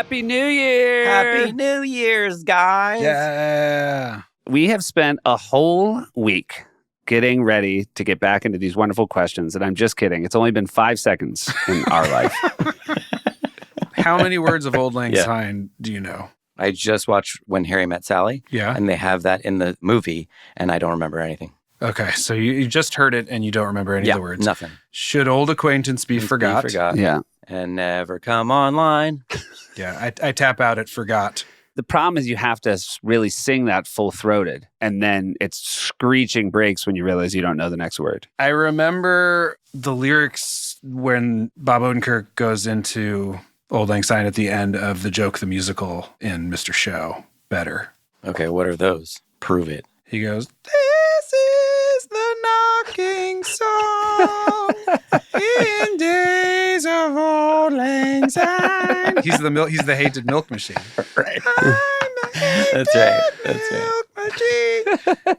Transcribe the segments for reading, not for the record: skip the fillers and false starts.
Happy New Year! Happy New Year's, guys! Yeah. We have spent a whole week getting ready to get back into these wonderful questions, and I'm just kidding. It's only been 5 seconds in our life. How many words of Old Lang Syne do you know? I just watched When Harry Met Sally. Yeah. And they have that in the movie, and I don't remember anything. Okay, so you just heard it and you don't remember any of the words. Nothing. Should old acquaintance be forgot? Yeah. And never come online. Yeah, I tap out at forgot. The problem is you have to really sing that full-throated, and then it's screeching breaks when you realize you don't know the next word. I remember the lyrics when Bob Odenkirk goes into Old Lang Syne at the end of The Joke the Musical in Mr. Show better. Okay, what are those? Prove it. He goes, "This is the knocking song in days of Old Lang Syne." He's the hated milk machine. Right. I'm the hated That's right. milk machine.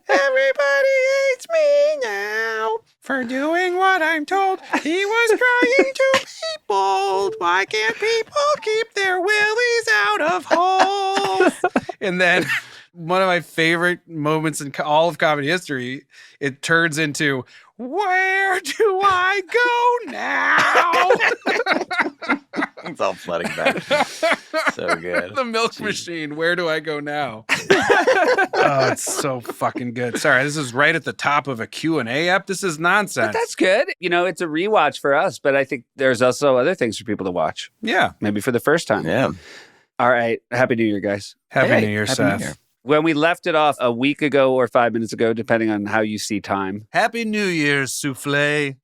Everybody hates me now for doing what I'm told. He was trying to be bold. Why can't people keep their willies out of holes? And then one of my favorite moments in all of comedy history, it turns into, "Where do I go now?" It's all flooding back. So good. The milk machine. Where do I go now? Oh, it's so fucking good. Sorry, this is right at the top of a Q&A app. This is nonsense. But that's good. You know, it's a rewatch for us, but I think there's also other things for people to watch. Yeah. Maybe for the first time. Yeah. All right. Happy New Year, guys. Happy New Year, Happy Seth. New Year. When we left it off a week ago or 5 minutes ago, depending on how you see time, Happy New Year's, souffle.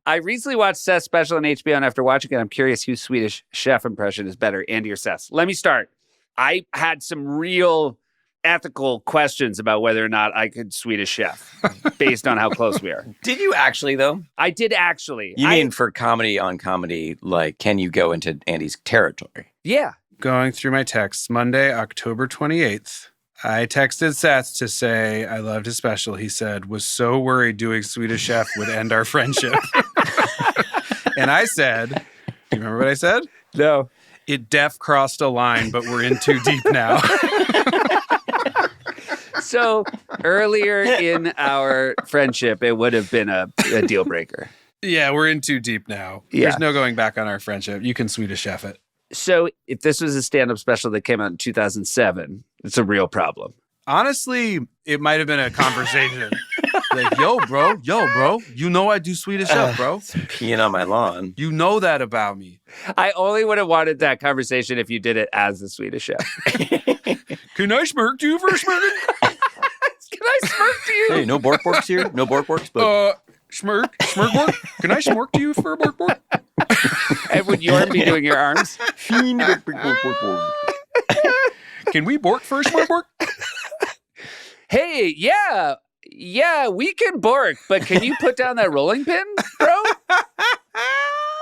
I recently watched Seth's special on HBO, and after watching it, I'm curious whose Swedish Chef impression is better, Andy or Seth's. Let me start. I had some real ethical questions about whether or not I could Swedish Chef based on how close we are. Did you actually, though? I did actually. You mean for comedy on comedy, like, can you go into Andy's territory? Yeah. Going through my texts, Monday, October 28th. I texted Seth to say I loved his special. He said, was so worried doing Swedish Chef would end our friendship. And I said, do you remember what I said? No. It def crossed a line, but we're in too deep now. So earlier in our friendship, it would have been a deal breaker. Yeah, we're in too deep now. Yeah. There's no going back on our friendship. You can Swedish Chef it. So if this was a stand-up special that came out in 2007, it's a real problem. Honestly, it might have been a conversation. Like, yo, bro, you know I do Swedish Chef, bro. Peeing on my lawn. You know that about me. I only would have wanted that conversation if you did it as the Swedish Chef. Can I smirk to you for a smirking? Can I smirk to you? Hey, no bork borks here? No bork borks? But Smirk bork? Can I smirk to you for a bork bork? And would Jorn be doing your arms? Can we bork for a smirk bork? Hey, yeah, we can bork, but can you put down that rolling pin, bro?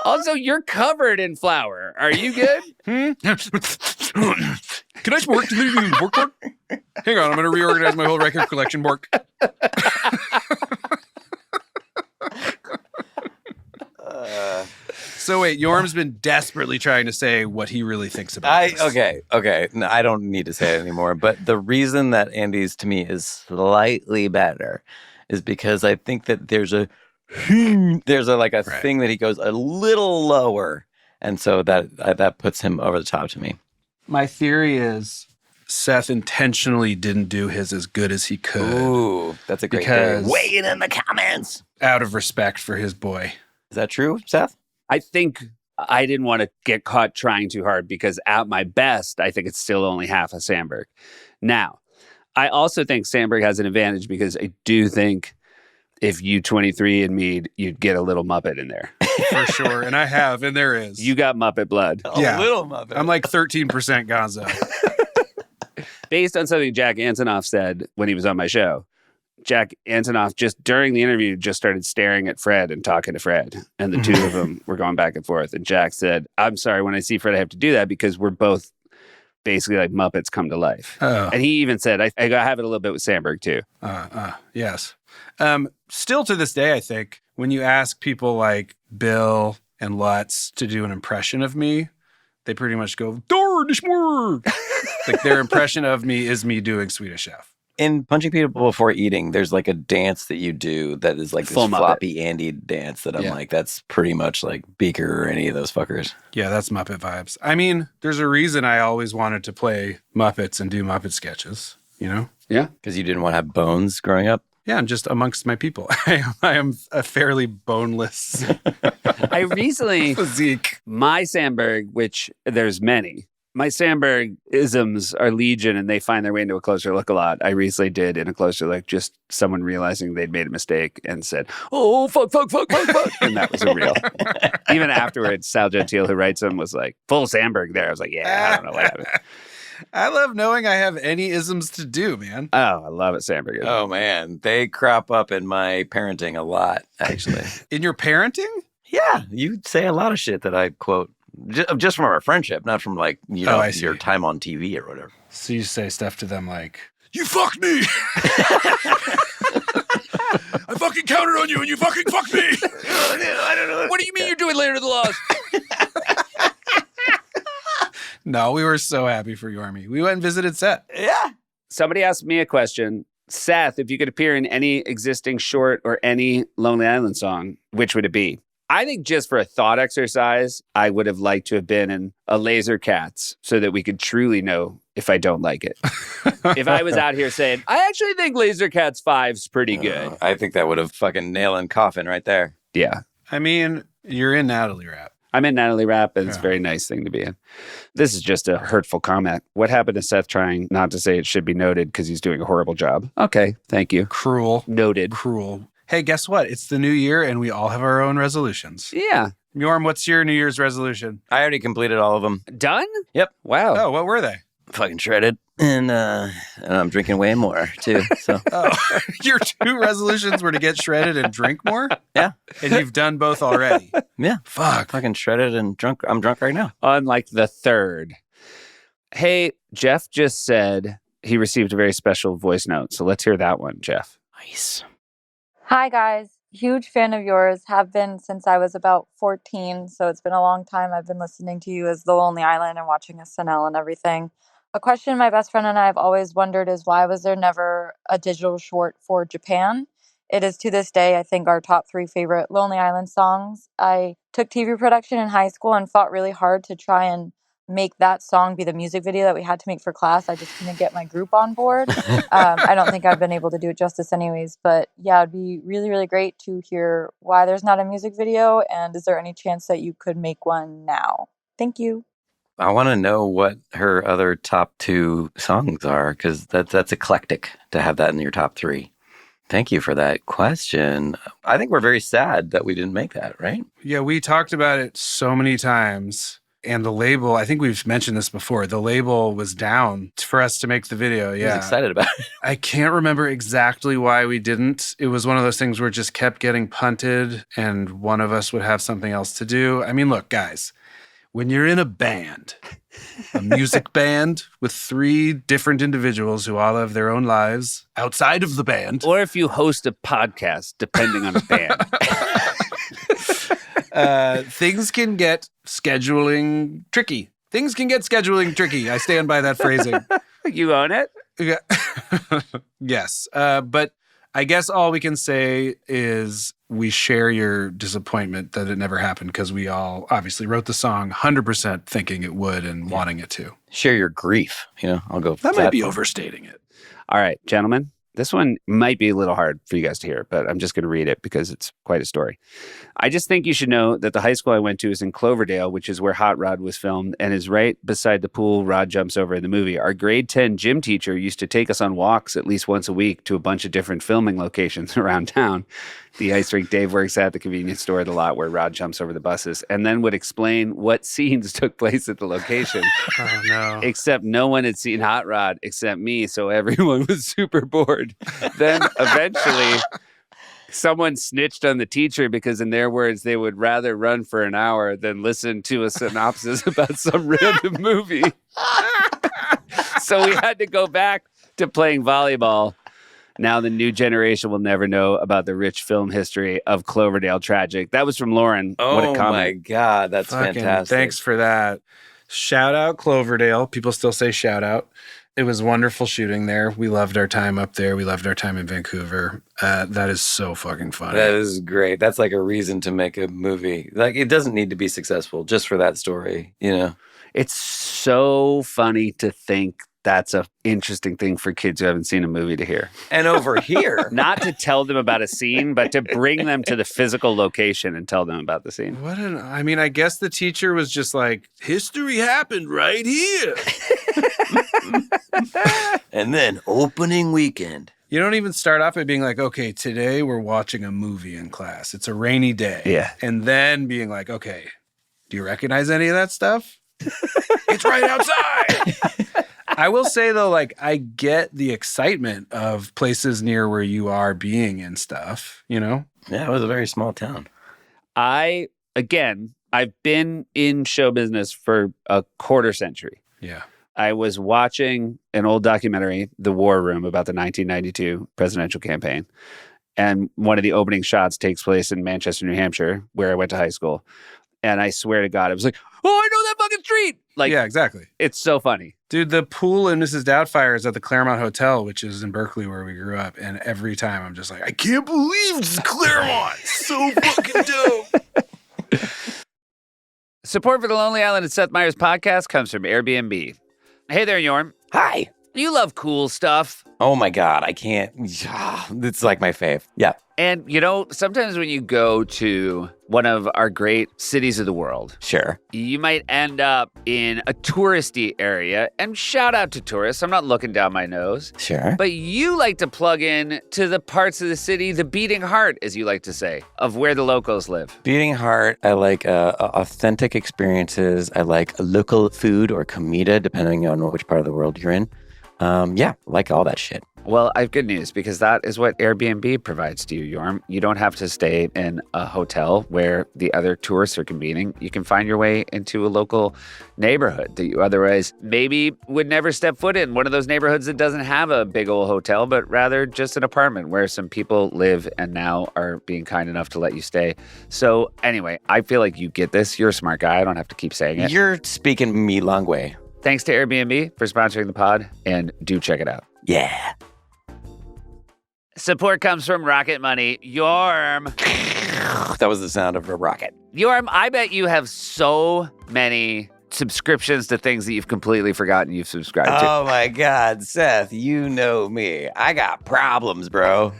Also, you're covered in flour. Are you good? Can I smirk to you bork bork? Hang on, I'm going to reorganize my whole record collection, bork. So wait, Yorm's been desperately trying to say what he really thinks about this. Okay. No, I don't need to say it anymore. But the reason that Andy's to me is slightly better is because I think that there's a thing that he goes a little lower, and so that puts him over the top to me. My theory is Seth intentionally didn't do his as good as he could. Ooh, that's a great Because- theory. Weigh it in the comments. Out of respect for his boy. Is that true, Seth? I think I didn't want to get caught trying too hard because at my best, I think it's still only half a Sandberg. Now, I also think Sandberg has an advantage because I do think if you 23 and me, you'd get a little Muppet in there. For sure. And I have, and there is. You got Muppet blood. A little Muppet. I'm like 13% Gonzo. Based on something Jack Antonoff said when he was on my show, Jack Antonoff just during the interview just started staring at Fred and talking to Fred. And the two of them were going back and forth. And Jack said, I'm sorry, when I see Fred, I have to do that because we're both basically like Muppets come to life. Oh. And he even said, I have it a little bit with Sandberg too. Yes. Still to this day, I think when you ask people like Bill and Lutz to do an impression of me, they pretty much go, "Dornishmur." Like their impression of me is me doing Swedish Chef. In Punching People Before Eating, there's like a dance that you do that is like Full this Muppet. floppy Andy dance that I'm like, that's pretty much like Beaker or any of those fuckers. Yeah, that's Muppet vibes. I mean, there's a reason I always wanted to play Muppets and do Muppet sketches, you know? Yeah. Because you didn't want to have bones growing up? Yeah, and just amongst my people. I am a fairly boneless I recently, physique. my Sandberg, which there's many, my Sandbergisms are legion and they find their way into a closer look a lot. I recently did in a closer look, just someone realizing they'd made a mistake and said, "Oh, fuck. And that was a real. Even afterwards, Sal Gentile, who writes them, was like, full Sandberg there. I was like, yeah, I don't know what happened. I love knowing I have any isms to do, man. Oh, I love it, Sandberg. Oh, man. They crop up in my parenting a lot, actually. In your parenting? Yeah. You say a lot of shit that I quote just from our friendship, not from like, you know, your time on TV or whatever. So you say stuff to them like, "You fucked me. I fucking counted on you and you fucking fucked me." I don't know. What do you mean you're doing later to the laws? No, we were so happy for Yormi. We went and visited Seth. Yeah. Somebody asked me a question. Seth, if you could appear in any existing short or any Lonely Island song, which would it be? I think just for a thought exercise, I would have liked to have been in a Laser Cats so that we could truly know if I don't like it. If I was out here saying, I actually think Laser Cats 5's pretty good. I think that would have fucking nail in coffin right there. Yeah. I mean, you're in Natalie Rap. I'm in Natalie Rap, and it's a very nice thing to be in. This is just a hurtful comment. What happened to Seth trying not to say it should be noted because he's doing a horrible job? Okay, thank you. Cruel. Noted. Cruel. Hey, guess what? It's the new year, and we all have our own resolutions. Yeah. Yorm, what's your New Year's resolution? I already completed all of them. Done? Yep. Wow. Oh, what were they? Fucking shredded. And I'm drinking way more, too. So Oh, your 2 resolutions were to get shredded and drink more? Yeah. And you've done both already. Yeah. Fuck. Fucking shredded and drunk. I'm drunk right now. On like the 3rd. Hey, Jeff just said he received a very special voice note. So let's hear that one, Jeff. Nice. Hi, guys. Huge fan of yours. Have been since I was about 14. So it's been a long time. I've been listening to you as The Lonely Island and watching SNL and everything. A question my best friend and I have always wondered is why was there never a digital short for Japan? It is to this day, I think, our top 3 favorite Lonely Island songs. I took TV production in high school and fought really hard to try and make that song be the music video that we had to make for class. I just couldn't get my group on board. I don't think I've been able to do it justice anyways, but yeah, it'd be really, really great to hear why there's not a music video, and is there any chance that you could make one now? Thank you. I want to know what her other top 2 songs are, because that's eclectic to have that in your top 3. Thank you for that question. I think we're very sad that we didn't make that, right? Yeah, we talked about it so many times. And the label, I think we've mentioned this before, the label was down for us to make the video. Yeah. I was excited about it. I can't remember exactly why we didn't. It was one of those things where it just kept getting punted and one of us would have something else to do. I mean, look, guys, when you're in a band, a music band with 3 different individuals who all have their own lives outside of the band. Or if you host a podcast, depending on the band. Things can get scheduling tricky. Things can get scheduling tricky. I stand by that phrasing. You own it? Yeah. Yes. But I guess all we can say is we share your disappointment that it never happened, because we all obviously wrote the song 100% thinking it would and wanting it to. Share your grief. I'll go. That might be overstating it. All right, gentlemen. This one might be a little hard for you guys to hear, but I'm just going to read it because it's quite a story. I just think you should know that the high school I went to is in Cloverdale, which is where Hot Rod was filmed, and is right beside the pool Rod jumps over in the movie. Our grade 10 gym teacher used to take us on walks at least once a week to a bunch of different filming locations around town. The ice rink Dave works at, the convenience store, the lot where Rod jumps over the buses, and then would explain what scenes took place at the location. Oh, no. Except no one had seen Hot Rod except me, so everyone was super bored. Then eventually someone snitched on the teacher because, in their words, they would rather run for an hour than listen to a synopsis about some random movie. So we had to go back to playing volleyball. Now the new generation will never know about the rich film history of Cloverdale Tragic. That was from Lauren. Oh, what a comment. my God. That's Fucking fantastic. Thanks for that. Shout out Cloverdale. People still say shout out. It was wonderful shooting there. We loved our time up there. We loved our time in Vancouver. That is so fucking funny. That is great. That's like a reason to make a movie. Like, it doesn't need to be successful just for that story, you know? It's so funny to think that's an interesting thing for kids who haven't seen a movie to hear. And over here, Not to tell them about a scene, but to bring them to the physical location and tell them about the scene. I guess the teacher was just like, history happened right here. and then opening weekend. You don't even start off by being like, okay, today we're watching a movie in class. It's a rainy day. Yeah. And then being like, okay, do you recognize any of that stuff? It's right outside. I will say, though, like, I get the excitement of places near where you are being and stuff, you know? Yeah, it was a very small town. I've been in show business for a quarter century. Yeah. I was watching an old documentary, The War Room, about the 1992 presidential campaign. And one of the opening shots takes place in Manchester, New Hampshire, where I went to high school. And I swear to God, I was like, oh, I know that fucking street. Like, yeah, exactly. It's so funny. Dude, the pool in Mrs. Doubtfire is at the Claremont Hotel, which is in Berkeley where we grew up. And every time I'm just like, I can't believe this is Claremont. It's so fucking dope. Support for the Lonely Island and Seth Meyers podcast comes from Airbnb. Hey there, Yorm. Hi. You love cool stuff. Oh my God, I can't. It's like my fave. Yeah. And, you know, sometimes when you go to one of our great cities of the world, Sure. you might end up in a touristy area. And shout out to tourists. I'm not looking down my nose. Sure. But you like to plug in to the parts of the city, the beating heart, as you like to say, of where the locals live. Beating heart, I like authentic experiences. I like local food or comida, depending on which part of the world you're in. Yeah, like all that shit. Well, I have good news because that is what Airbnb provides to you, Yorm. You don't have to stay in a hotel where the other tourists are convening. You can find your way into a local neighborhood that you otherwise maybe would never step foot in. One of those neighborhoods that doesn't have a big old hotel, but rather just an apartment where some people live and now are being kind enough to let you stay. So anyway, I feel like you get this. You're a smart guy. I don't have to keep saying it. You're speaking me long way. Thanks to Airbnb for sponsoring the pod, and do check it out. Yeah. Support comes from Rocket Money. Yorm. That was the sound of a rocket. Yorm, I bet you have so many subscriptions to things that you've completely forgotten you've subscribed to. Oh my God, Seth, you know me. I got problems, bro.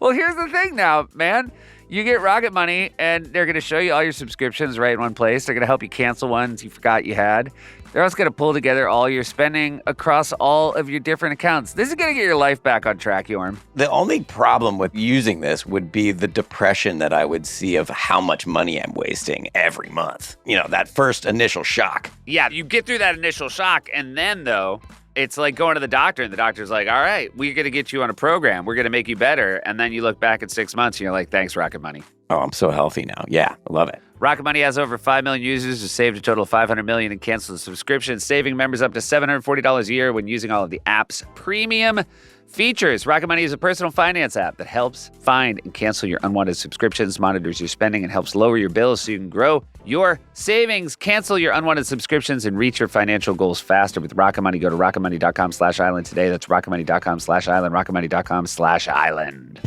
Well, here's the thing now, man. You get Rocket Money, and they're going to show you all your subscriptions right in one place. They're going to help you cancel ones you forgot you had. They're also going to pull together all your spending across all of your different accounts. This is going to get your life back on track, Yorm. The only problem with using this would be the depression that I would see of how much money I'm wasting every month. You know, that first initial shock. Yeah, you get through that initial shock, and then, though, it's like going to the doctor, and the doctor's like, all right, we're going to get you on a program. We're going to make you better. And then you look back at 6 months, and you're like, thanks, Rocket Money. Oh, I'm so healthy now. Yeah, I love it. Rocket Money has over 5 million users who saved a total of $500 million in canceled subscriptions, saving members up to $740 a year when using all of the app's premium features. Rocket Money is a personal finance app that helps find and cancel your unwanted subscriptions, monitors your spending, and helps lower your bills so you can grow your savings. Cancel your unwanted subscriptions and reach your financial goals faster with Rocket Money. Go to rocketmoney.com/island today. That's rocketmoney.com/island, rocketmoney.com/island.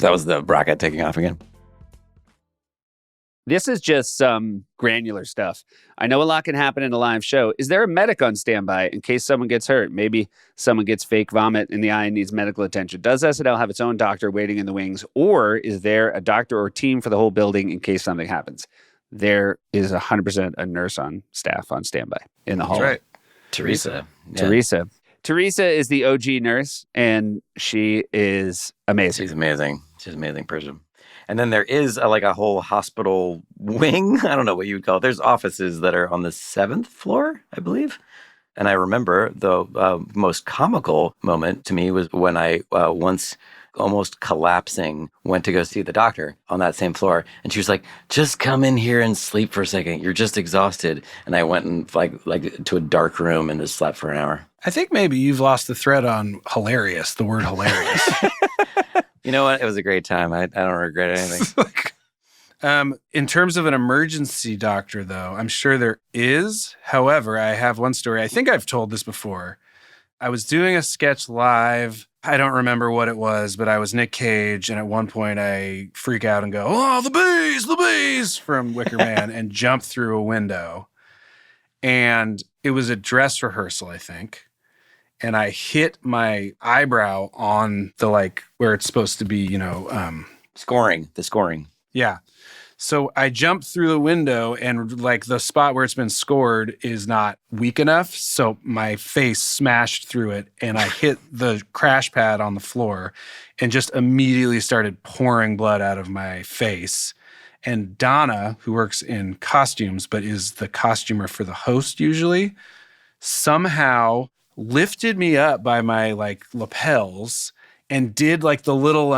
That was the rocket taking off again. This is just some granular stuff. I know a lot can happen in a live show. Is there a medic on standby in case someone gets hurt? Maybe someone gets fake vomit in the eye and needs medical attention. Does SNL have its own doctor waiting in the wings? Or is there a doctor or team for the whole building in case something happens? There is 100% a nurse on staff on standby in the hall. That's right. Teresa. Yeah. Teresa is the OG nurse, and she is amazing. She's amazing. She's an amazing person. And then there is a whole hospital wing. I don't know what you would call it. There's offices that are on the 7th floor, I believe. And I remember the most comical moment to me was when I once almost collapsing went to go see the doctor on that same floor. And she was like, just come in here and sleep for a second. You're just exhausted. And I went and like to a dark room and just slept for an hour. I think maybe you've lost the thread on hilarious, the word hilarious. You know what? It was a great time. I don't regret anything. In terms of an emergency doctor, though, I'm sure there is. However, I have one story. I think I've told this before. I was doing a sketch live. I don't remember what it was, but I was Nick Cage. And at one point I freak out and go, "Oh, the bees from Wicker Man," and jump through a window. And it was a dress rehearsal, I think. And I hit my eyebrow on the, like, where it's supposed to be, the scoring. Yeah. So I jumped through the window and like the spot where it's been scored is not weak enough. So my face smashed through it and I hit the crash pad on the floor and just immediately started pouring blood out of my face. And Donna, who works in costumes but is the costumer for the host usually, somehow lifted me up by my like lapels and did like the little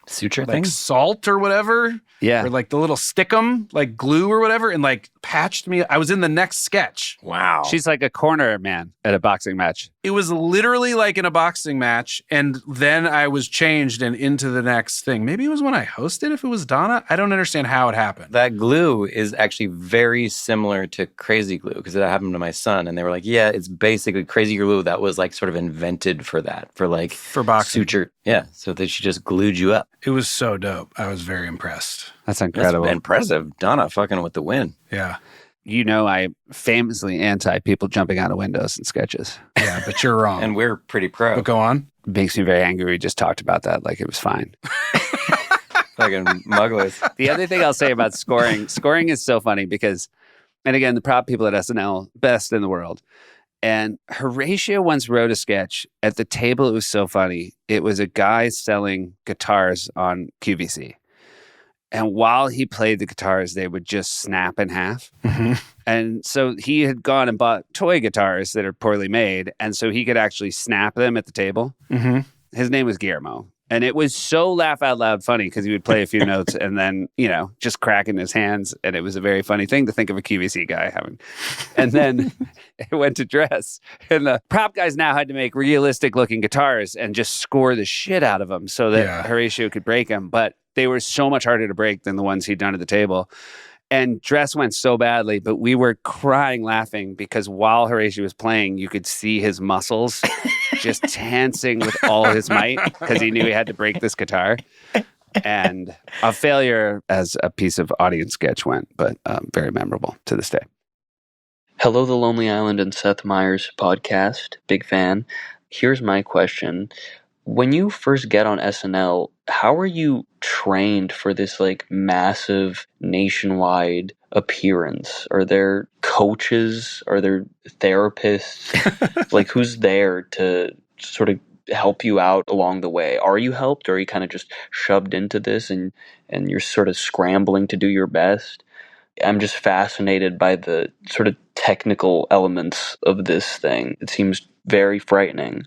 suture like thing? salt or whatever. Yeah. Or like the little stickum, like glue or whatever, and like patched me. I was in the next sketch. Wow. She's like a corner man at a boxing match. It was literally like in a boxing match. And then I was changed and into the next thing. Maybe it was when I hosted, if it was Donna. I don't understand how it happened. That glue is actually very similar to crazy glue because it happened to my son. And they were like, yeah, it's basically crazy glue that was like sort of invented for that, for boxing. Suture. Yeah. So that she just glued you up. It was so dope. I was very impressed. That's incredible. That's impressive. Donna fucking with the win. Yeah. I famously anti people jumping out of windows in sketches. Yeah, but you're wrong. And we're pretty pro. But go on. It makes me very angry. We just talked about that like it was fine. Fucking mugglers. The other thing I'll say about scoring is so funny because, and again, the prop people at SNL, best in the world. And Horatio once wrote a sketch at the table. It was so funny. It was a guy selling guitars on QVC. And while he played the guitars, they would just snap in half. Mm-hmm. And so he had gone and bought toy guitars that are poorly made. And so he could actually snap them at the table. Mm-hmm. His name was Guillermo. And it was so laugh out loud funny because he would play a few notes and then, just cracking his hands. And it was a very funny thing to think of a QVC guy having. And then it went to dress. And the prop guys now had to make realistic looking guitars and just score the shit out of them so that Horatio could break them. But they were so much harder to break than the ones he'd done at the table. And dress went so badly, but we were crying laughing because while Horatio was playing, you could see his muscles just tensing with all his might because he knew he had to break this guitar. And a failure as a piece of audience sketch went, but very memorable to this day. Hello, The Lonely Island and Seth Meyers podcast. Big fan. Here's my question. When you first get on SNL, how are you trained for this like massive nationwide appearance? Are there coaches? Are there therapists? Like who's there to sort of help you out along the way? Are you helped or are you kind of just shoved into this and you're sort of scrambling to do your best? I'm just fascinated by the sort of technical elements of this thing. It seems very frightening.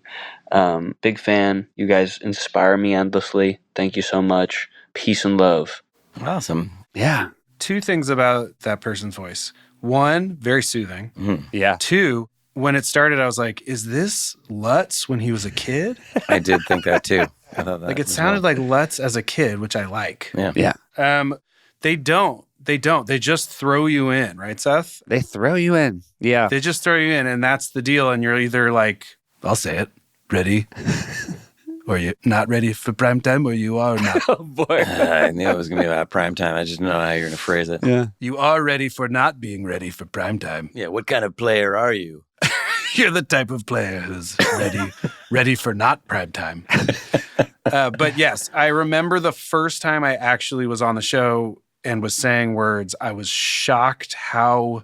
Big fan. You guys inspire me endlessly. Thank you so much. Peace and love. Awesome. Yeah. Two things about that person's voice. One, very soothing. Mm. Yeah. Two, when it started, I was like, is this Lutz when he was a kid? I did think that too. I thought that Like it sounded like Lutz as a kid, which I like. Yeah. Yeah. They don't. They just throw you in, right, Seth? They throw you in. Yeah. They just throw you in, and that's the deal. And you're either like, I'll say it, ready, or you're not ready for prime time, or you are not. Oh, boy. I knew it was going to be about prime time. I just didn't know how you're going to phrase it. Yeah. You are ready for not being ready for prime time. Yeah. What kind of player are you? You're the type of player who's ready for not prime time. But yes, I remember the first time I actually was on the show and was saying words, I was shocked how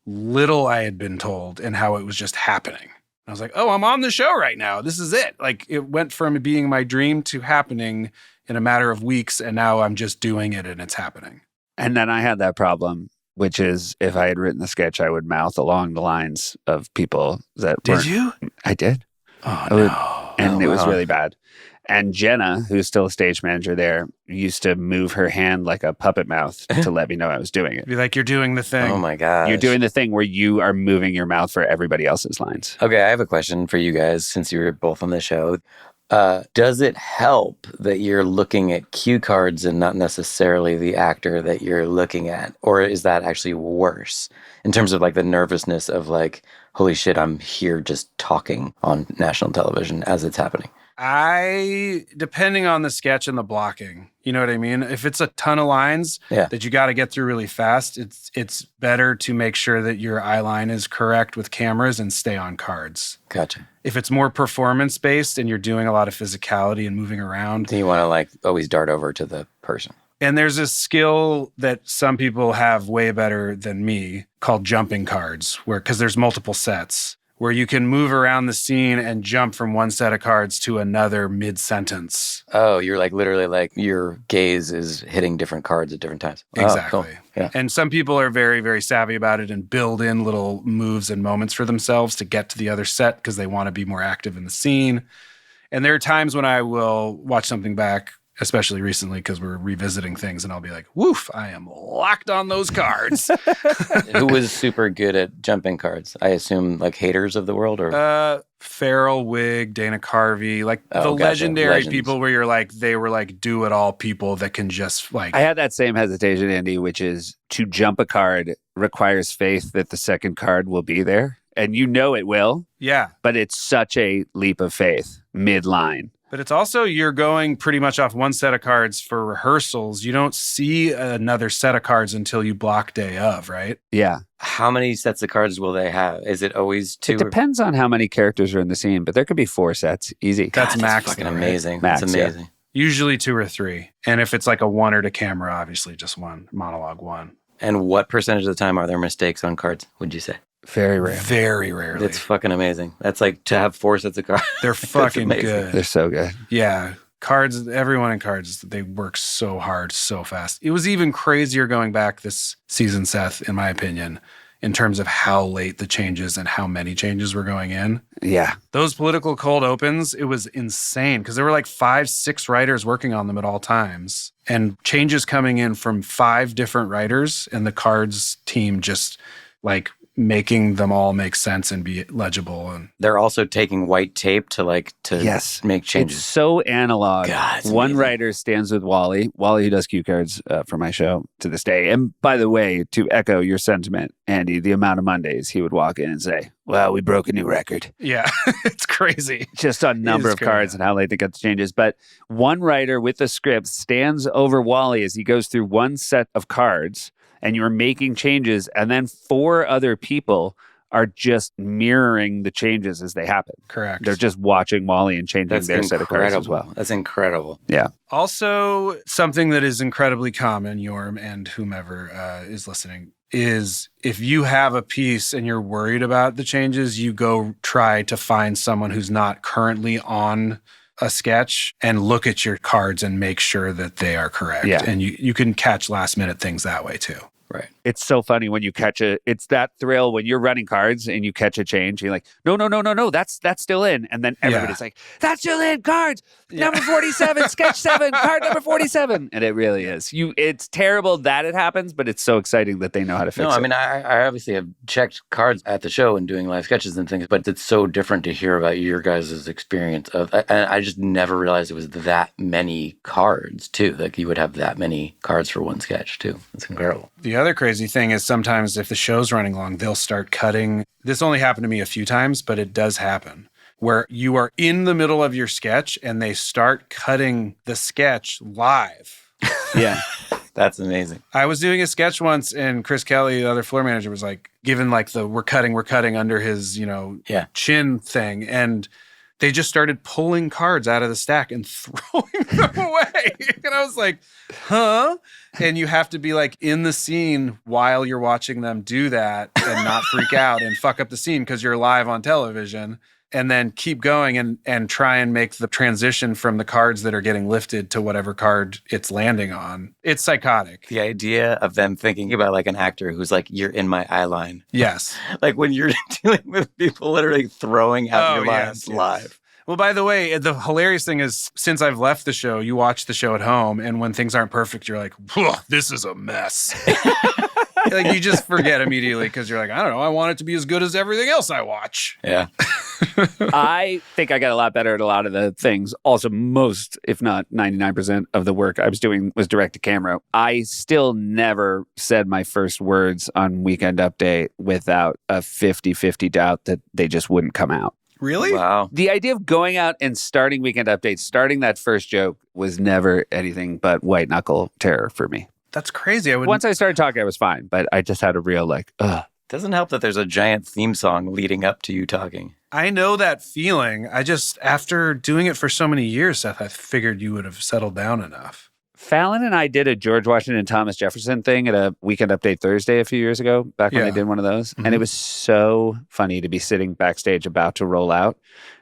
little I had been told and how it was just happening. I was like, oh, I'm on the show right now. This is it. Like it went from being my dream to happening in a matter of weeks. And now I'm just doing it and it's happening. And then I had that problem, which is if I had written the sketch, I would mouth along the lines of people that Did you? I did. Oh, I would, no. and it was wow. really bad. And Jenna, who's still a stage manager there, used to move her hand like a puppet mouth to let me know I was doing it. Be like, you're doing the thing. Oh my God. You're doing the thing where you are moving your mouth for everybody else's lines. Okay, I have a question for you guys since you were both on the show. Does it help that you're looking at cue cards and not necessarily the actor that you're looking at? Or is that actually worse in terms of like the nervousness of like, holy shit, I'm here just talking on national television as it's happening? Depending on the sketch and the blocking, you know what I mean? If it's a ton of lines that you got to get through really fast, it's better to make sure that your eye line is correct with cameras and stay on cards. Gotcha. If it's more performance-based and you're doing a lot of physicality and moving around. Then you want to like always dart over to the person. And there's a skill that some people have way better than me called jumping cards, because there's multiple sets, where you can move around the scene and jump from one set of cards to another mid-sentence. Oh, you're like literally like your gaze is hitting different cards at different times. Exactly. Oh, cool. Yeah. And some people are very, very savvy about it and build in little moves and moments for themselves to get to the other set because they want to be more active in the scene. And there are times when I will watch something back, especially recently because we're revisiting things, and I'll be like, woof, I am locked on those cards. Who was super good at jumping cards? I assume like haters of the world, or Farrell, Wig, Dana Carvey, like the legendary Legends. people where you're like, they were like do-it-all people that can just like... I had that same hesitation, Andy, which is to jump a card requires faith that the second card will be there. And you know it will. Yeah. But it's such a leap of faith mid-line. But it's also, you're going pretty much off one set of cards for rehearsals. You don't see another set of cards until you block day of, right? Yeah. how many sets of cards will they have? Is it always two? It depends on how many characters are in the scene, but there could be 4 sets. Easy. That's max. Fucking though, right? amazing. Max, That's amazing. yeah. Usually 2 or 3. And if it's like a one or to camera, obviously just one, monologue one. And what percentage of the time are there mistakes on cards, would you say? Very rare. Very rarely. It's fucking amazing. That's like to have 4 sets of cards. They're fucking amazing. good. They're so good. Yeah. Cards, everyone in cards, they work so hard, so fast. It was even crazier going back this season, Seth, in my opinion, in terms of how late the changes and how many changes were going in. Yeah. Those political cold opens, it was insane because there were like 5, 6 writers working on them at all times and changes coming in from 5 different writers and the cards team just like making them all make sense and be legible. And They're also taking white tape to Yes. make changes. It's so analog. God, it's One amazing. writer stands with Wally, who does cue cards for my show to this day. And by the way, to echo your sentiment, Andy, the amount of Mondays he would walk in and say, well, we broke a new record. yeah, it's crazy. Just on number is of crazy. cards and how late they got the changes. But one writer with the script stands over Wally as he goes through one set of cards and you're making changes. And then 4 other people are just mirroring the changes as they happen. Correct. They're just watching Wally and changing That's their set of cards as well. That's incredible. Yeah. Also, something that is incredibly common, Yorm and whomever is listening, is if you have a piece and you're worried about the changes, you go try to find someone who's not currently on a sketch and look at your cards and make sure that they are correct. Yeah. And you can catch last minute things that way too. Right. It's so funny when you catch it's that thrill when you're running cards and you catch a change. You're like, no, that's still in. And then everybody's like, that's still in, cards, number 47, sketch 7, card number 47. And it really is. It's terrible that it happens, but it's so exciting that they know how to fix it. No, I mean, I obviously have checked cards at the show and doing live sketches and things, but it's so different to hear about your guys' experience of, and I just never realized it was that many cards too. Like you would have that many cards for one sketch too. It's incredible. The other crazy thing is sometimes if the show's running long, they'll start cutting. This only happened to me a few times, but it does happen where you are in the middle of your sketch and they start cutting the sketch live. Yeah. That's amazing. I was doing a sketch once and Chris Kelly, the other floor manager, was like, given like the we're cutting under his, chin thing. And they just started pulling cards out of the stack and throwing them away. And I was like, huh? And you have to be like in the scene while you're watching them do that and not freak out and fuck up the scene because you're live on television. And then keep going and try and make the transition from the cards that are getting lifted to whatever card it's landing on. It's psychotic. The idea of them thinking about like an actor who's like, you're in my eye line. Yes. Like when you're dealing with people literally throwing out your lines yes. live. Well, by the way, the hilarious thing is since I've left the show, you watch the show at home, and when things aren't perfect, you're like, this is a mess. Like you just forget immediately because you're like, I don't know, I want it to be as good as everything else I watch. Yeah. I think I got a lot better at a lot of the things. Also, most, if not 99% of the work I was doing was direct to camera. I still never said my first words on Weekend Update without a 50-50 doubt that they just wouldn't come out. Really? Wow. The idea of going out and starting Weekend Update, starting that first joke was never anything but white knuckle terror for me. That's crazy. Once I started talking, I was fine, but I just had a real ugh. Doesn't help that there's a giant theme song leading up to you talking. I know that feeling. After doing it for so many years, Seth, I figured you would have settled down enough. Fallon and I did a George Washington Thomas Jefferson thing at a Weekend Update Thursday a few years ago, back when I did one of those. Mm-hmm. And it was so funny to be sitting backstage about to roll out,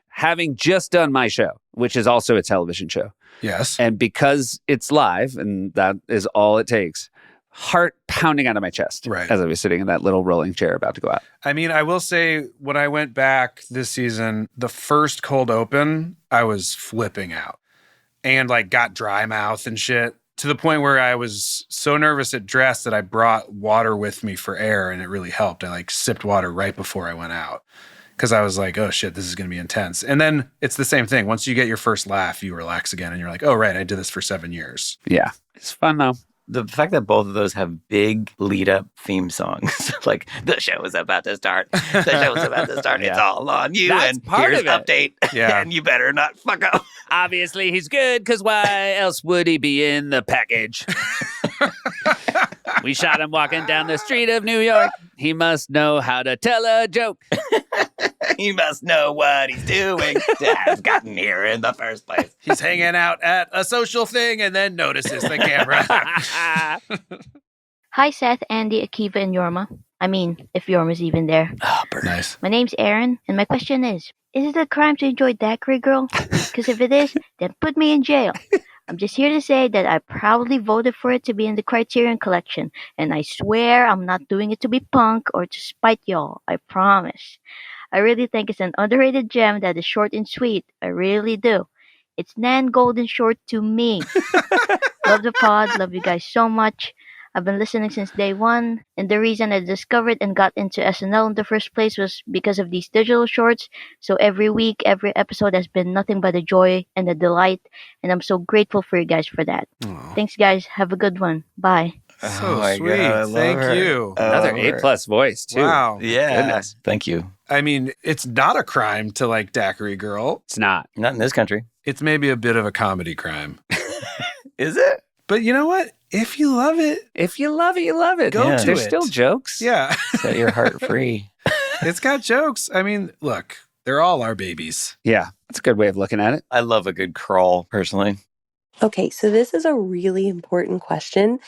having just done my show, which is also a television show. Yes. And because it's live, and that is all it takes, heart pounding out of my chest as I was sitting in that little rolling chair about to go out. I mean, I will say when I went back this season, the first cold open, I was flipping out and got dry mouth and shit to the point where I was so nervous at dress that I brought water with me for air, and it really helped. I sipped water right before I went out because I was like, oh shit, this is going to be intense. And then it's the same thing. Once you get your first laugh, you relax again and you're like, oh, right, I did this for 7 years. Yeah, it's fun though. The fact that both of those have big lead-up theme songs, like, the show is about to start, it's all on you, That's and part here's of it. update, and you better not fuck up. Obviously, he's good, because why else would he be in the package? We shot him walking down the street of New York. He must know how to tell a joke. He must know what he's doing to have gotten here in the first place. He's hanging out at a social thing and then notices the camera. Hi, Seth, Andy, Akiva, and Yorma. I mean, if Yorma's even there. Oh, perfect. Nice. My name's Aaron, and my question is it a crime to enjoy Daiquiri Girl? Because if it is, then put me in jail. I'm just here to say that I proudly voted for it to be in the Criterion Collection, and I swear I'm not doing it to be punk or to spite y'all. I promise. I really think it's an underrated gem that is short and sweet. I really do. It's Nan Golden short to me. Love the pod. Love you guys so much. I've been listening since day one, and the reason I discovered and got into SNL in the first place was because of these digital shorts. So every week, every episode has been nothing but a joy and a delight, and I'm so grateful for you guys for that. Aww. Thanks, guys. Have a good one. Bye. So sweet. God, Thank you. Another A+ voice, too. Wow. Yeah. Goodness. Thank you. I mean, it's not a crime to like Daiquiri Girl. It's not. Not in this country. It's maybe a bit of a comedy crime. Is it? But you know what? If you love it, If you love it, you love it. Go to There's it. still jokes. yeah, Set your heart free. it's got jokes. I mean, look, they're all our babies. Yeah, that's a good way of looking at it. I love a good crawl, personally. Okay, so this is a really important question.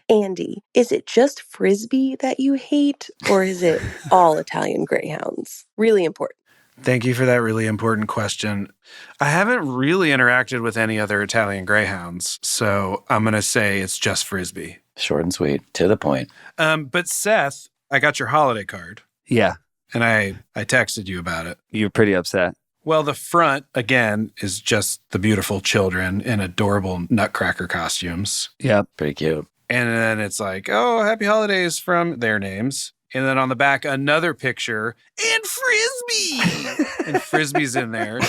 Andy, is it just Frisbee that you hate, or is it all Italian Greyhounds? Really important. Thank you for that really important question. I haven't really interacted with any other Italian Greyhounds, so I'm going to say it's just Frisbee. Short and sweet, to the point. But Seth, I got your holiday card, Yeah, and I texted you about it. you're pretty upset. Well, the front, again, is just the beautiful children in adorable Nutcracker costumes. Yep. Pretty cute. And then it's like, oh, happy holidays from their names. And then on the back, another picture, and Frisbee! And Frisbee's in there.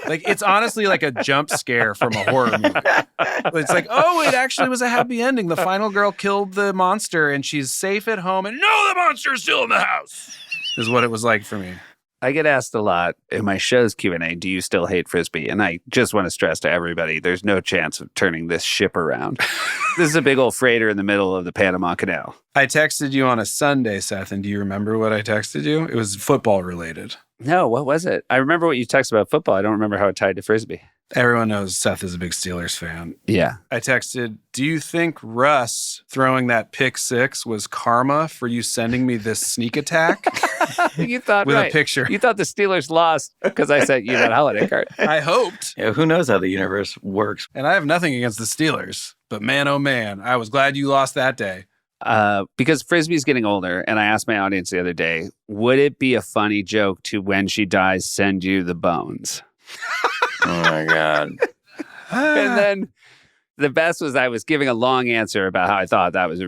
Like, it's honestly like a jump scare from a horror movie. It's like, oh, it actually was a happy ending. The final girl killed the monster, and she's safe at home. And no, the monster's still in the house, is what it was like for me. I get asked a lot in my show's Q&A, do you still hate Frisbee? And I just want to stress to everybody, there's no chance of turning this ship around. This is a big old freighter in the middle of the Panama Canal. I texted you on a Sunday, Seth, and do you remember what I texted you? It was football related. No, what was it? I remember what you texted about football. I don't remember how it tied to Frisbee. Everyone knows Seth is a big Steelers fan. Yeah. I texted, do you think Russ throwing that pick six was karma for you sending me this sneak attack? You thought With right. a picture. You thought the Steelers lost because I sent you that holiday card. I hoped. Yeah, who knows how the universe works? And I have nothing against the Steelers. But man, oh man, I was glad you lost that day. Because Frisbee's getting older, and I asked my audience the other day, would it be a funny joke to, when she dies, send you the bones? Oh my God. And then The best was I was giving a long answer about how I thought that was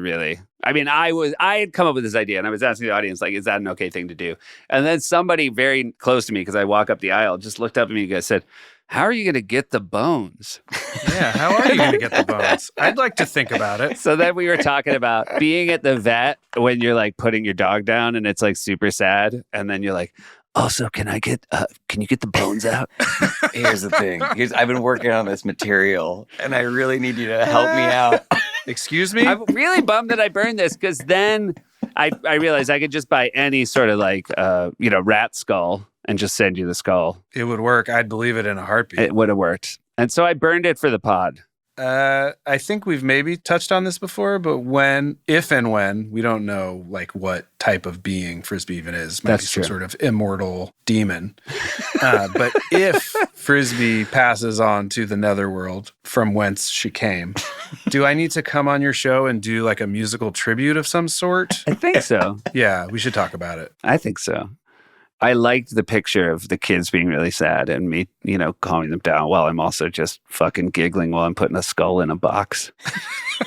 I had come up with this idea and I was asking the audience, like, is that an okay thing to do? And then somebody very close to me, because I walk up the aisle, just looked up at me and said, how are you going to get the bones? Yeah, how are you going to get the bones? I'd like to think about it. So then we were talking about being at the vet when you're like putting your dog down and it's like super sad. And then you're like, also, can you get the bones out? Here's the thing. I've been working on this material, and I really need you to help me out. Excuse me? I'm really bummed that I burned this, because then I realized I could just buy any sort of like, rat skull and just send you the skull. It would work. I'd believe it in a heartbeat. It would have worked. And so I burned it for the pod. I think we've maybe touched on this before, but if and when, we don't know like what type of being Frisbee even is. Might That's be some true. sort of immortal demon. But if Frisbee passes on to the netherworld from whence she came, do I need to come on your show and do like a musical tribute of some sort? I think so. Yeah, we should talk about it. I think so. I liked the picture of the kids being really sad and me, calming them down while I'm also just fucking giggling while I'm putting a skull in a box.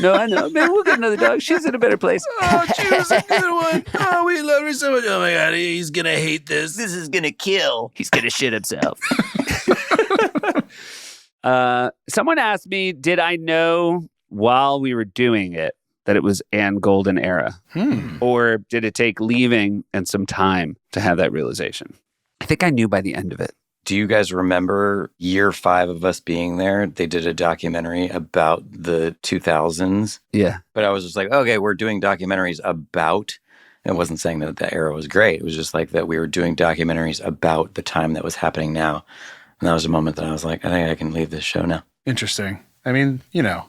No, I know. Maybe we'll get another dog. She's in a better place. Oh, she was a good one. Oh, we love her so much. Oh my God, he's going to hate this. This is going to kill. He's going to shit himself. Someone asked me, did I know while we were doing it that it was Ann Golden era? Or did it take leaving and some time to have that realization? I think I knew by the end of it. Do you guys remember year 5 of us being there? They did a documentary about the 2000s. Yeah. But I was just like, okay, we're doing documentaries about. And it wasn't saying that the era was great. It was just like that we were doing documentaries about the time that was happening now. And that was a moment that I was like, I think I can leave this show now. Interesting. I mean,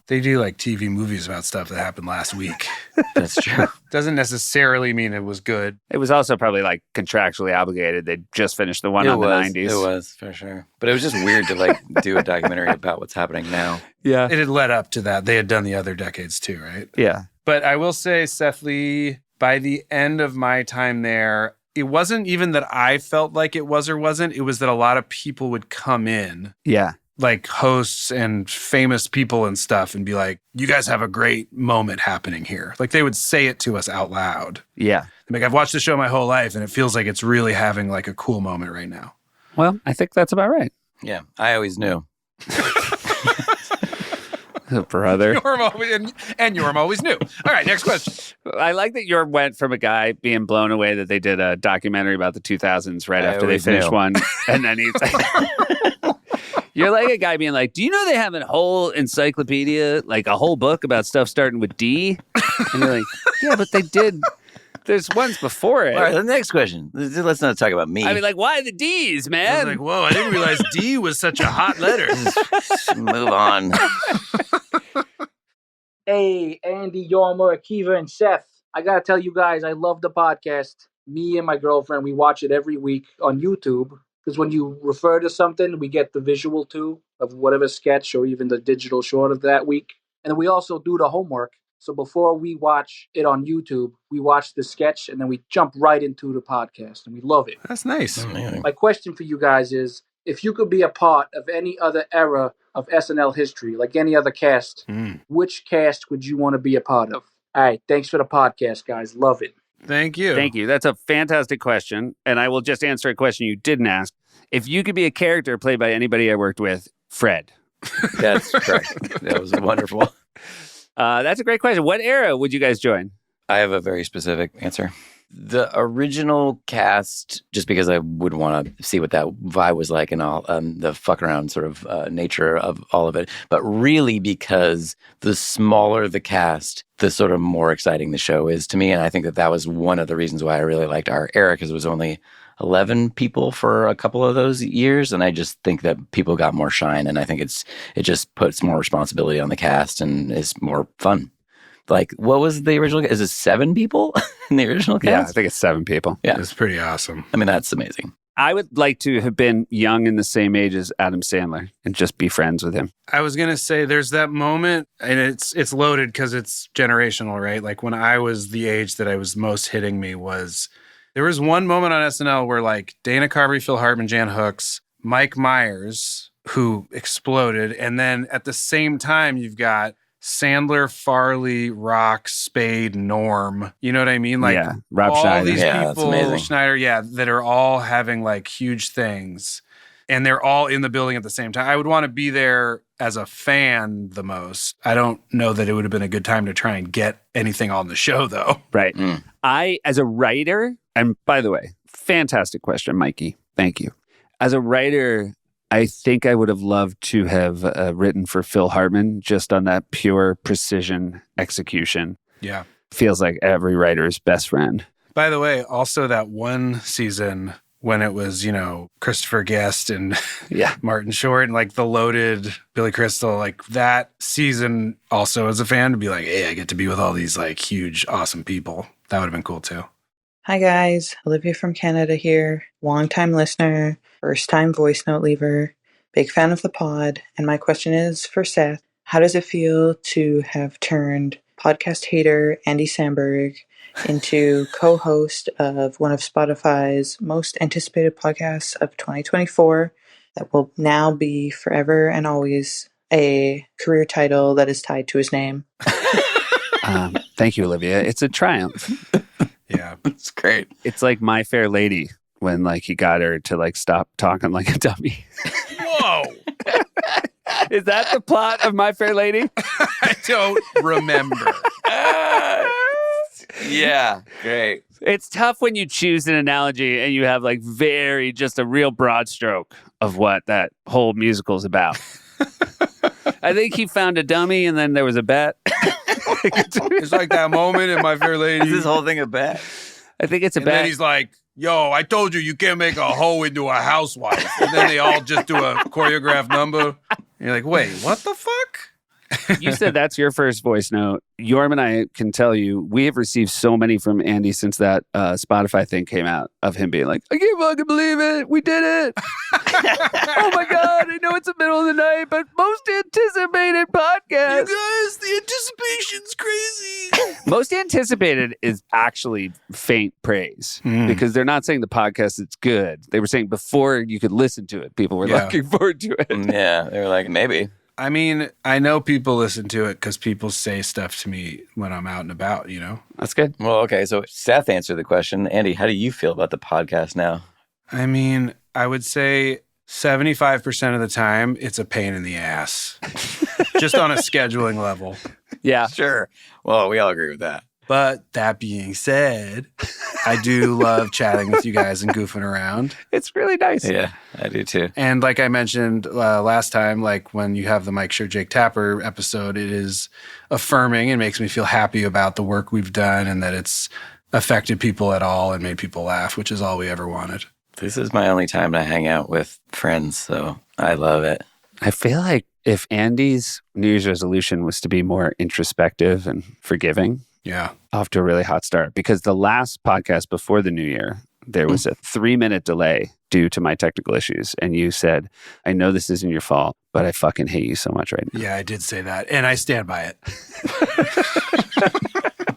they do like TV movies about stuff that happened last week. That's true. Doesn't necessarily mean it was good. It was also probably like contractually obligated. They just finished the one on the 90s. It was, for sure. But it was just weird to like do a documentary about what's happening now. Yeah. It had led up to that. They had done the other decades too, right? Yeah. But I will say, Seth Lee, by the end of my time there, it wasn't even that I felt like it was or wasn't. It was that a lot of people would come in. Yeah. Like hosts and famous people and stuff and be like, you guys have a great moment happening here. Like they would say it to us out loud. Yeah. Like, I've watched the show my whole life and it feels like it's really having like a cool moment right now. Well, I think that's about right. Yeah, I always knew. Brother. Yorm always knew. All right, next question. I like that Yorm went from a guy being blown away that they did a documentary about the 2000s right after they finished one. And then he's like... You're like a guy being like, do you know they have a whole encyclopedia, like a whole book about stuff starting with D? And you're like, yeah, but they did. There's ones before it. All right, the next question. Let's not talk about me. I mean, like, why the D's, man? I was like, whoa, I didn't realize D was such a hot letter. Move on. Hey, Andy, Yorma, Akiva, and Seth. I gotta tell you guys, I love the podcast. Me and my girlfriend, we watch it every week on YouTube. Because when you refer to something, we get the visual too of whatever sketch or even the digital short of that week. And then we also do the homework. So before we watch it on YouTube, we watch the sketch and then we jump right into the podcast and we love it. That's nice. Amazing. My question for you guys is, if you could be a part of any other era of SNL history, like any other cast, which cast would you want to be a part of? All right, thanks for the podcast, guys. Love it. Thank you. Thank you. That's a fantastic question. And I will just answer a question you didn't ask. If you could be a character played by anybody I worked with, Fred. That's correct. That was wonderful. That's a great question. What era would you guys join? I have a very specific answer. The original cast, just because I would want to see what that vibe was like and all the fuck around sort of nature of all of it. But really because the smaller the cast, the sort of more exciting the show is to me. And I think that was one of the reasons why I really liked our era, because it was only 11 people for a couple of those years. And I just think that people got more shine. And I think it just puts more responsibility on the cast and is more fun. Like, what was the original? Is it 7 people in the original cast? Yeah, I think it's 7 people. Yeah. It's pretty awesome. I mean, that's amazing. I would like to have been young and the same age as Adam Sandler and just be friends with him. I was going to say there's that moment, and it's loaded because it's generational, right? Like when I was the age that I was most hitting me there was one moment on SNL where like Dana Carvey, Phil Hartman, Jan Hooks, Mike Meyers, who exploded. And then at the same time, you've got Sandler, Farley, Rock, Spade, Norm. You know what I mean? Like Rob all Schneider. these Yeah, that's people, amazing. Schneider, that are all having like huge things. And they're all in the building at the same time. I would want to be there as a fan the most. I don't know that it would have been a good time to try and get anything on the show, though. Right. I, as a writer, and by the way, fantastic question, Mikey. Thank you. As a writer, I think I would have loved to have written for Phil Hartman just on that pure precision execution. Yeah. Feels like every writer's best friend. By the way, also that one season when it was, Christopher Guest and Martin Short and like the loaded Billy Crystal, like that season also as a fan to be like, hey, I get to be with all these like huge, awesome people. That would have been cool too. Hi guys, Olivia from Canada here. Long-time listener, first-time voice note leaver, big fan of the pod. And my question is for Seth. How does it feel to have turned podcast hater Andy Samberg into co-host of one of Spotify's most anticipated podcasts of 2024 that will now be forever and always a career title that is tied to his name? Thank you, Olivia. It's a triumph. Yeah, it's great. It's like My Fair Lady when like he got her to like stop talking like a dummy. Whoa! Is that the plot of My Fair Lady? I don't remember. Yeah, great. It's tough when you choose an analogy and you have like just a real broad stroke of what that whole musical is about. I think he found a dummy and then there was a bet. It's like that moment in My Fair Lady. Is this whole thing a bet? I think it's a And bet. then he's like, yo, I told you can't make a hoe into a housewife. And then they all just do a choreographed number. And you're like, wait, what the fuck? You said that's your first voice note. Yorm and I can tell you, we have received so many from Andy since that Spotify thing came out of him being like, I can't fucking believe it. We did it. Oh my God. I know it's the middle of the night, but most anticipated podcast. You guys, the anticipation's crazy. Most anticipated is actually faint praise because they're not saying the podcast is good. They were saying before you could listen to it, people were looking forward to it. Yeah, they were like, maybe. I mean, I know people listen to it because people say stuff to me when I'm out and about, That's good. Well, okay, so Seth answered the question. Andy, how do you feel about the podcast now? I mean, I would say 75% of the time, it's a pain in the ass. Just on a scheduling level. Yeah. Sure. Well, we all agree with that. But that being said, I do love chatting with you guys and goofing around. It's really nice. Yeah, I do too. And like I mentioned last time, like when you have the Mike Sure Jake Tapper episode, it is affirming and makes me feel happy about the work we've done and that it's affected people at all and made people laugh, which is all we ever wanted. This is my only time to hang out with friends, so I love it. I feel like if Andy's New Year's resolution was to be more introspective and forgiving, off to a really hot start. Because the last podcast before the new year, there was a 3-minute delay due to my technical issues. And you said, I know this isn't your fault, but I fucking hate you so much right now. Yeah, I did say that. And I stand by it.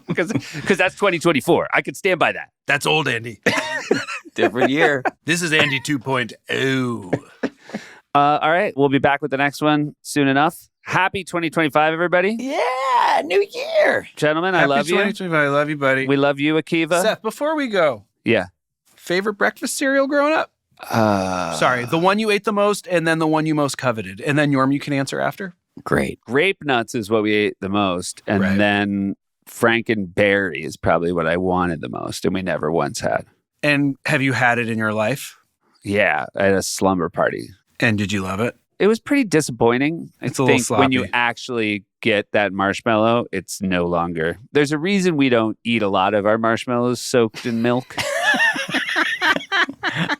Because that's 2024. I could stand by that. That's old Andy. Different year. This is Andy 2.0. All right. We'll be back with the next one soon enough. Happy 2025, everybody. Yeah, new year. Gentlemen, I Happy love you. 2025. I love you, buddy. We love you, Akiva. Seth, before we go, Yeah. favorite breakfast cereal growing up? Sorry, the one you ate the most and then the one you most coveted. And then Yorm, you can answer after. Great. Grape nuts is what we ate the most. And then Frankenberry is probably what I wanted the most. And we never once had. And have you had it in your life? Yeah. I had a slumber party. And did you love it? It was pretty disappointing. It's a I little think when you sloppy. actually get that marshmallow, it's no longer. There's a reason we don't eat a lot of our marshmallows soaked in milk.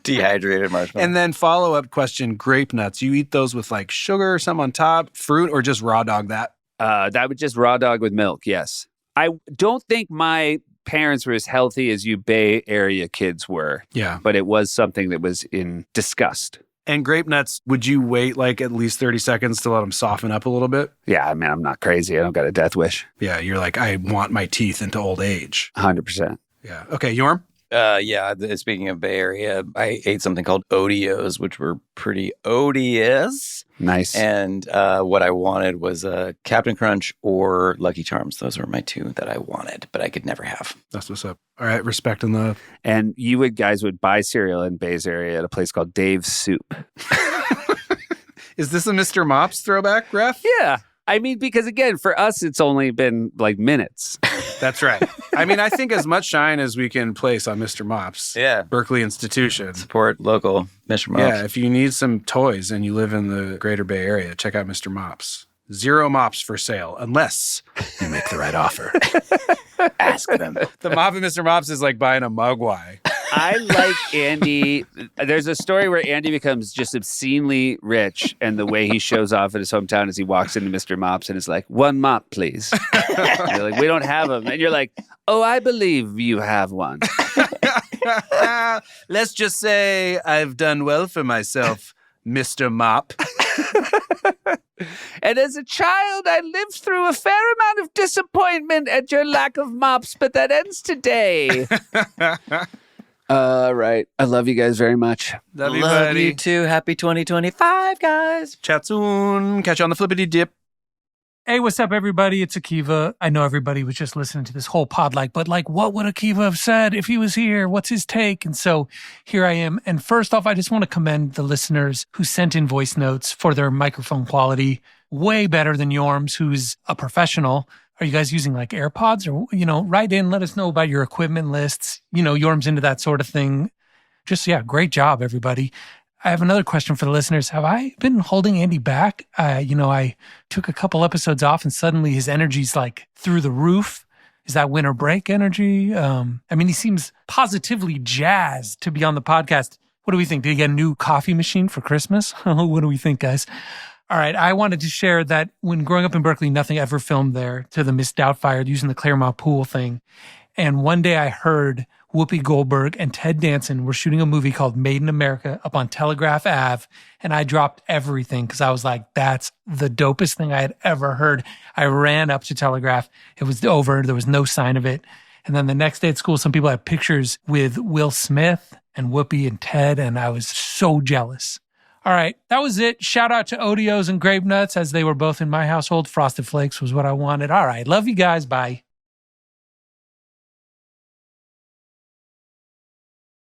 Dehydrated marshmallow. And then follow-up question, grape nuts. You eat those with like sugar or something on top, fruit, or just raw dog that? That would just raw dog with milk, yes. I don't think my parents were as healthy as you Bay Area kids were. Yeah. But it was something that was in disgust. And grape nuts, would you wait like at least 30 seconds to let them soften up a little bit? Yeah, I mean, I'm not crazy. I don't got a death wish. Yeah, you're like, I want my teeth into old age. 100%. Yeah. Okay, Yorm? Speaking of Bay Area, I ate something called Odeos, which were pretty odious. Nice. And what I wanted was Captain Crunch or Lucky Charms. Those were my two that I wanted, but I could never have. That's what's up. All right, respect and love. And you guys would buy cereal in Bay's area at a place called Dave's Soup. Is this a Mr. Mops throwback, Ref? Yeah. I mean, because again, for us, it's only been like minutes. That's right. I mean, I think as much shine as we can place on Mr. Mops. Yeah. Berkeley institution. Support local Mr. Mops. Yeah, if you need some toys and you live in the greater Bay Area, check out Mr. Mops. 0 mops for sale, unless you make the right offer. Ask them. The mop of Mr. Mops is like buying a Mogwai. I like Andy. There's a story where Andy becomes just obscenely rich, and the way he shows off at his hometown is he walks into Mr. Mops and is like, 1 mop, please. And they're like, we don't have them. And you're like, oh, I believe you have one. Let's just say I've done well for myself, Mr. Mop. And as a child, I lived through a fair amount of disappointment at your lack of mops, but that ends today. Right. I love you guys very much. Love you, Love buddy. you too. Happy 2025, guys. Chat soon. Catch you on the flippity dip. Hey, what's up, everybody? It's Akiva. I know everybody was just listening to this whole pod, but what would Akiva have said if he was here? What's his take? And so here I am. And first off, I just want to commend the listeners who sent in voice notes for their microphone quality. Way better than Yorm's, who's a professional. Are you guys using like AirPods or, write in, let us know about your equipment lists. Yorm's into that sort of thing. Just, great job, everybody. I have another question for the listeners. Have I been holding Andy back? I took a couple episodes off and suddenly his energy's like through the roof. Is that winter break energy? He seems positively jazzed to be on the podcast. What do we think? Did he get a new coffee machine for Christmas? What do we think, guys? All right. I wanted to share that when growing up in Berkeley, nothing ever filmed there to the Miss Doubtfire using the Claremont pool thing. And one day I heard Whoopi Goldberg and Ted Danson were shooting a movie called Made in America up on Telegraph Ave. And I dropped everything because I was like, that's the dopest thing I had ever heard. I ran up to Telegraph. It was over. There was no sign of it. And then the next day at school, some people had pictures with Will Smith and Whoopi and Ted. And I was so jealous. All right, that was it. Shout out to Odeos and Grape Nuts as they were both in my household. Frosted Flakes was what I wanted. All right, love you guys. Bye.